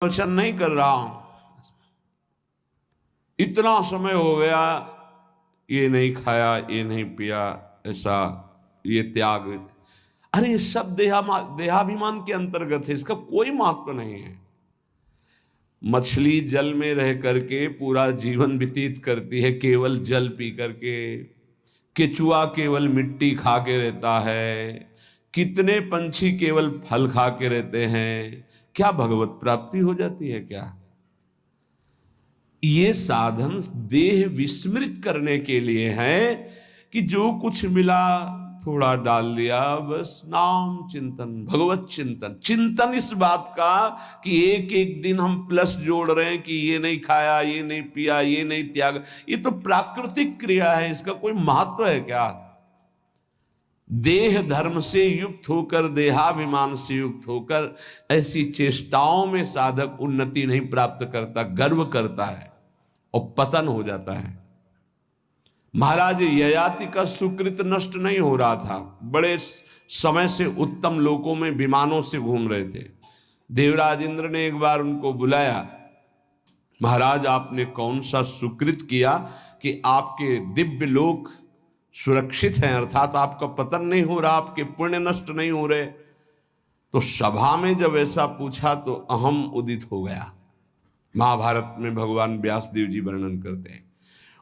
वचन नहीं कर रहा हूं, इतना समय हो गया, ये नहीं खाया, ये नहीं पिया, ऐसा ये त्याग। अरे ये सब देहाभिमान के अंतर्गत है, इसका कोई महत्व नहीं है। मछली जल में रह करके पूरा जीवन व्यतीत करती है केवल जल पी करके, केचुआ केवल मिट्टी खा के रहता है, कितने पंछी केवल फल खा के रहते हैं। क्या भगवत प्राप्ति हो जाती है क्या? ये साधन देह विस्मृत करने के लिए है कि जो कुछ मिला थोड़ा डाल दिया, बस नाम चिंतन, भगवत चिंतन। चिंतन इस बात का कि एक एक दिन हम प्लस जोड़ रहे हैं कि ये नहीं खाया, ये नहीं पिया, ये नहीं त्याग। ये तो प्राकृतिक क्रिया है, इसका कोई महत्व है क्या? देह धर्म से युक्त होकर, देहाभिमान से युक्त होकर ऐसी चेष्टाओं में साधक उन्नति नहीं प्राप्त करता, गर्व करता है और पतन हो जाता है। महाराज ययाति का सुकृत नष्ट नहीं हो रहा था, बड़े समय से उत्तम लोकों में विमानों से घूम रहे थे। देवराज इंद्र ने एक बार उनको बुलाया, महाराज आपने कौन सा सुकृत किया कि आपके दिव्य लोक सुरक्षित हैं, अर्थात आपका पतन नहीं हो रहा, आपके पुण्य नष्ट नहीं हो रहे। तो सभा में जब ऐसा पूछा तो अहम उदित हो गया। महाभारत में भगवान व्यासदेव जी वर्णन करते हैं,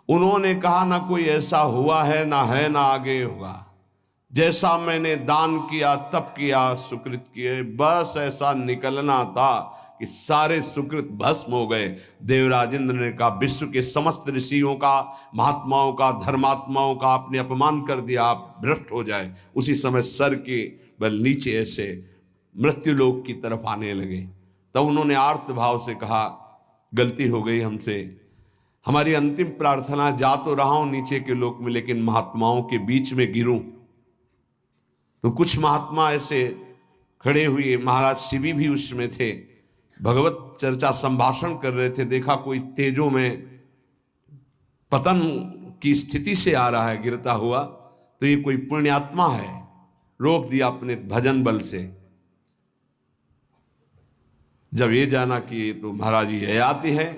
उन्होंने कहा ना कोई ऐसा हुआ है, ना है, ना आगे होगा। जैसा मैंने दान किया, तप किया, सुकृत किए, बस ऐसा निकलना था कि सारे सुकृत भस्म हो गए। देवराज इंद्र ने कहा विश्व के समस्त ऋषियों का, महात्माओं का, धर्मात्माओं का आपने अपमान कर दिया, आप भ्रष्ट हो जाए। उसी समय सर के बल नीचे ऐसे मृत्युलोक की तरफ आने लगे। तब उन्होंने आर्त भाव से कहा गलती हो गई हमसे, हमारी अंतिम प्रार्थना, जा तो रहा हूं नीचे के लोक में, लेकिन महात्माओं के बीच में गिरूं। तो कुछ महात्मा ऐसे खड़े हुए, महाराज शिवी भी उसमें थे, भगवत चर्चा संभाषण कर रहे थे। देखा कोई तेजों में पतन की स्थिति से आ रहा है गिरता हुआ, तो ये कोई पुण्यात्मा है, रोक दिया अपने भजन बल से। जब ये जाना कि ये तो महाराज ययाति है,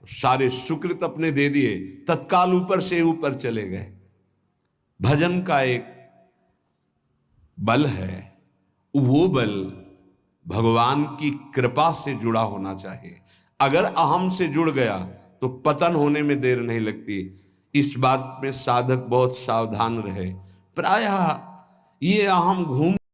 सारे सुकृत अपने दे दिए, तत्काल ऊपर से ऊपर चले गए। भजन का एक बल है, वो बल भगवान की कृपा से जुड़ा होना चाहिए। अगर अहम से जुड़ गया तो पतन होने में देर नहीं लगती। इस बात में साधक बहुत सावधान रहे। प्रायः ये अहम घूम